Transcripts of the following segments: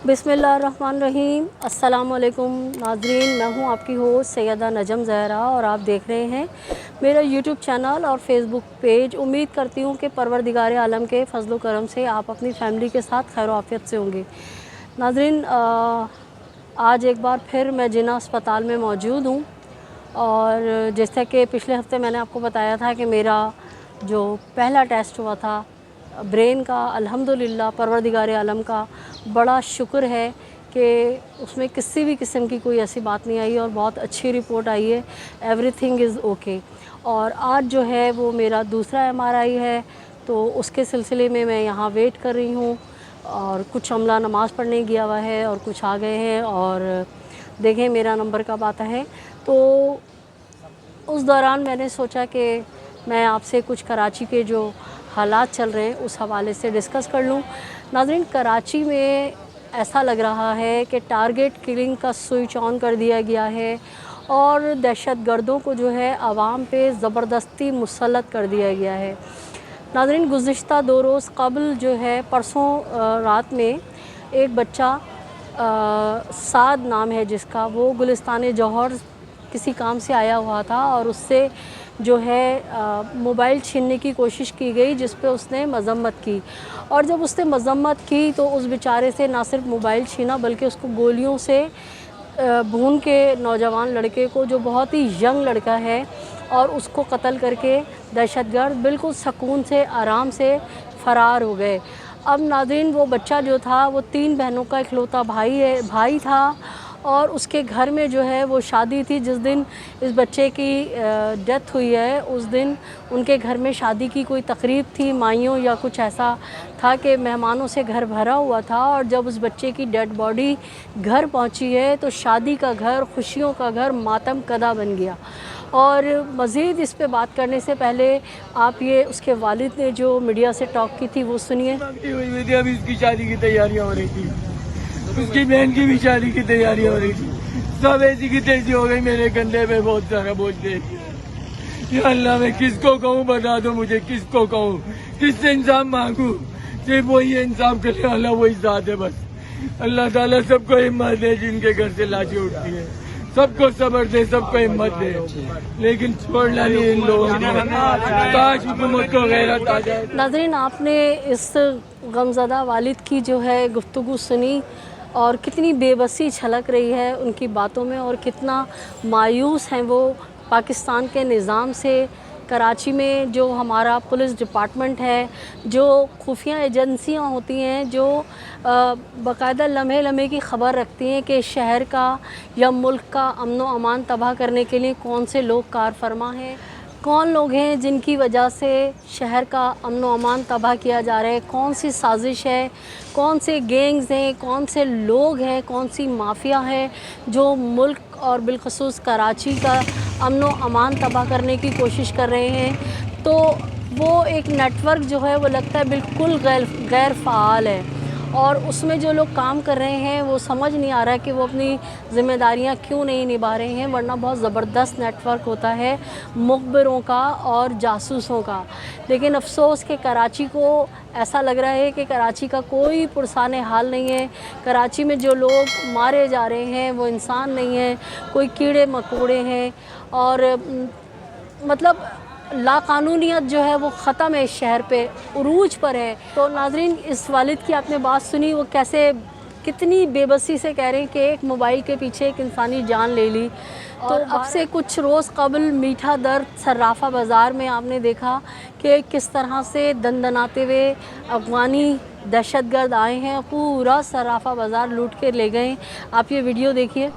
बिस्मिल्लाहिर्रहमानिर्रहीम। अस्सलाम वालेकुम नाज़रीन, मैं हूँ आपकी होस्ट सैयदा नजम ज़हरा और आप देख रहे हैं मेरा यूट्यूब चैनल और फेसबुक पेज। उम्मीद करती हूँ कि परवरदिगार आलम के फजल करम से आप अपनी फ़ैमिली के साथ खैर आफियत से होंगे। नाज़रीन, आज एक बार फिर मैं जिन्ना अस्पताल में मौजूद हूँ और जैसा कि पिछले हफ्ते मैंने आपको बताया था कि मेरा जो पहला टेस्ट हुआ था ब्रेन का, अल्हम्दुलिल्लाह परवरदिगार आलम का बड़ा शुक्र है कि उसमें किसी भी किस्म की कोई ऐसी बात नहीं आई और बहुत अच्छी रिपोर्ट आई है। Everything is okay. और आज जो है वो मेरा दूसरा एमआरआई है, तो उसके सिलसिले में मैं यहाँ वेट कर रही हूँ और कुछ अमला नमाज़ पढ़ने गया हुआ है और कुछ आ गए हैं और देखें मेरा नंबर कब आता है। तो उस दौरान मैंने सोचा कि मैं आपसे कुछ कराची के जो हालात चल रहे हैं उस हवाले से डिस्कस कर लूँ। नाज़रीन, कराची में ऐसा लग रहा है कि टारगेट किलिंग का स्विच ऑन कर दिया गया है और दहशत गर्दों को जो है आवाम पे ज़बरदस्ती मुसल्लत कर दिया गया है। नाज़रीन, गुज़िश्ता 2 रोज़ कबल जो है परसों रात में एक बच्चा साद नाम है जिसका, वो गुलिस्तान जौहर किसी काम से आया हुआ था और उससे जो है मोबाइल छीनने की कोशिश की गई, जिस पे उसने मज़म्मत की। और जब उसने मज़म्मत की तो उस बेचारे से ना सिर्फ मोबाइल छीना बल्कि उसको गोलियों से भून के नौजवान लड़के को, जो बहुत ही यंग लड़का है, और उसको कत्ल करके दहशतगर्द बिल्कुल सुकून से आराम से फ़रार हो गए। अब नाज़रीन, वो बच्चा जो था वो 3 बहनों का इकलौता भाई था और उसके घर में जो है वो शादी थी। जिस दिन इस बच्चे की डेथ हुई है उस दिन उनके घर में शादी की कोई तकरीब थी, माइयों या कुछ ऐसा था कि मेहमानों से घर भरा हुआ था। और जब उस बच्चे की डेड बॉडी घर पहुंची है तो शादी का घर, खुशियों का घर मातम कदा बन गया। और मज़ीद इस पे बात करने से पहले आप ये उसके वालिद ने जो मीडिया से टॉक की थी वो सुनिए। अभी इसकी शादी की तैयारियां हो रही थी, उसकी बहन की भी शादी की तैयारियां हो रही थी। सब ऐसी की तैसी हो गई, मेरे कंधे पे बहुत सारा बोझ दे। या अल्लाह, मैं किसको कहूँ, बता दो मुझे किसको कहूँ, किससे इंसाफ मांगू। सिर्फ वही इंसाफ करने वाला वही ज़ात है बस। अल्लाह ताला सबको हिम्मत दे, जिनके घर से लाशें उठती है सबको सब्र दे, सबको हिम्मत दे, लेकिन छोड़ना नहीं इन लोगों को। काश हुकूमत को गैरत आ जाए। नाज़रीन, आपने इस गमज़दा वालिद की जो है गुफ्तगू सुनी और कितनी बेबसी झलक रही है उनकी बातों में और कितना मायूस हैं वो पाकिस्तान के निज़ाम से। कराची में जो हमारा पुलिस डिपार्टमेंट है, जो खुफिया एजेंसियां होती हैं, जो बाकायदा लम्हे लम्हे की ख़बर रखती हैं कि शहर का या मुल्क का अमन व अमान तबाह करने के लिए कौन से लोग कार फरमा हैं, कौन लोग हैं जिनकी वजह से शहर का अमन व अमान तबाह किया जा रहा है, कौन सी साजिश है, कौन से गैंग्स हैं, कौन से लोग हैं, कौन सी माफिया है जो मुल्क और बिलखसूस कराची का अमन व अमान तबाह करने की कोशिश कर रहे हैं। तो वो एक नेटवर्क जो है वो लगता है बिल्कुल गैर फ़ाल है और उसमें जो लोग काम कर रहे हैं वो समझ नहीं आ रहा है कि वो अपनी ज़िम्मेदारियां क्यों नहीं निभा रहे हैं, वरना बहुत ज़बरदस्त नेटवर्क होता है मुखबिरों का और जासूसों का। लेकिन अफसोस कि कराची को ऐसा लग रहा है कि कराची का कोई पुरसान हाल नहीं है। कराची में जो लोग मारे जा रहे हैं वो इंसान नहीं हैं, कोई कीड़े मकोड़े हैं और मतलब लाकानूनियत जो है वो ख़त्म है, इस शहर पे उरूज पर है। तो नाज़रीन, इस वालिद की आपने बात सुनी, वो कैसे कितनी बेबसी से कह रहे हैं कि एक मोबाइल के पीछे एक इंसानी जान ले ली। तो अब से कुछ रोज़ कबल मीठा दर्द सर्राफा बाज़ार में आपने देखा कि किस तरह से दंदनाते हुए अफ़गानी दहशतगर्द आए हैं, पूरा सर्राफा बाज़ार लूट के ले गए। आप ये वीडियो देखिए।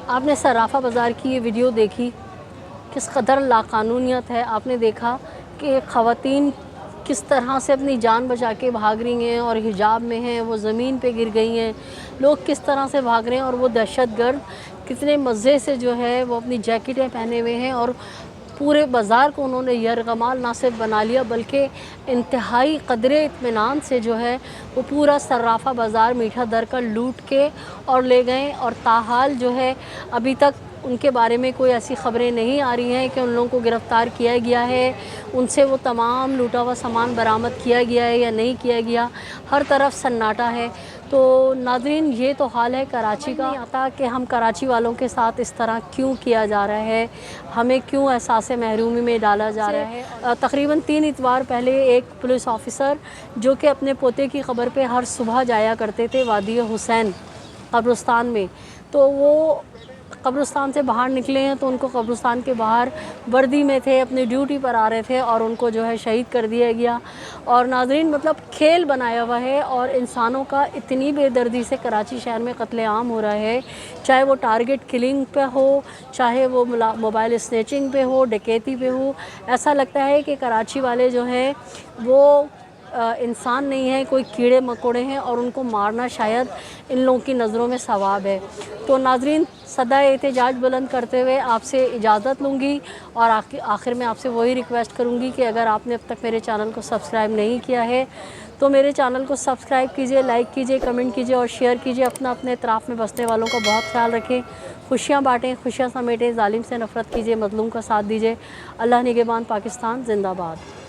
آپ نے صرافہ بازار کی یہ ویڈیو دیکھی، کس قدر لاقانونیت ہے. آپ نے دیکھا کہ خواتین کس طرح سے اپنی جان بچا کے بھاگ رہی ہیں اور حجاب میں ہیں، وہ زمین پہ گر گئی ہیں. لوگ کس طرح سے بھاگ رہے ہیں اور وہ دہشت گرد کتنے مزے سے جو ہے وہ اپنی جیکٹیں پہنے ہوئے ہیں اور پورے بازار کو انہوں نے یرغمال نہ صرف بنا لیا بلکہ انتہائی قدرے اطمینان سے جو ہے وہ پورا صرافہ بازار میٹھا در کا لوٹ کے اور لے گئے. اور تاحال جو ہے ابھی تک ان کے بارے میں کوئی ایسی خبریں نہیں آ رہی ہیں کہ ان لوگوں کو گرفتار کیا گیا ہے، ان سے وہ تمام لوٹا ہوا سامان برآمد کیا گیا ہے یا نہیں کیا گیا. ہر طرف سناٹا ہے. تو ناظرین یہ تو حال ہے کراچی کا. آتا کہ ہم کراچی والوں کے ساتھ اس طرح کیوں کیا جا رہا ہے، ہمیں کیوں احساس محرومی میں ڈالا جا رہا ہے. تقریباً 3 اتوار پہلے ایک پولیس آفیسر جو کہ اپنے پوتے کی خبر پہ ہر صبح جایا کرتے تھے وادی حسین قبرستان میں، تو وہ قبرستان سے باہر نکلے ہیں تو ان کو قبرستان کے باہر وردی میں تھے، اپنی ڈیوٹی پر آ رہے تھے اور ان کو جو ہے شہید کر دیا گیا. اور ناظرین مطلب کھیل بنایا ہوا ہے اور انسانوں کا اتنی بے دردی سے کراچی شہر میں قتل عام ہو رہا ہے، چاہے وہ ٹارگٹ کلنگ پہ ہو، چاہے وہ موبائل اسنیچنگ پہ ہو، ڈکیتی پہ ہو. ایسا لگتا ہے کہ کراچی والے جو ہیں وہ انسان نہیں ہیں، کوئی کیڑے مکوڑے ہیں اور ان کو مارنا شاید ان لوگوں کی نظروں میں ثواب ہے. تو ناظرین صدائے احتجاج بلند کرتے ہوئے آپ سے اجازت لوں گی اور آخر میں آپ سے وہی ریکویسٹ کروں گی کہ اگر آپ نے اب تک میرے چینل کو سبسکرائب نہیں کیا ہے تو میرے چینل کو سبسکرائب کیجئے، لائک کیجئے، کمنٹ کیجئے اور شیئر کیجئے. اپنے اطراف میں بسنے والوں کا بہت خیال رکھیں، خوشیاں بانٹیں، خوشیاں سمیٹیں، ظالم سے نفرت کیجئے، مظلوم کا ساتھ دیجئے. اللہ نگہبان پاکستان زندہ باد.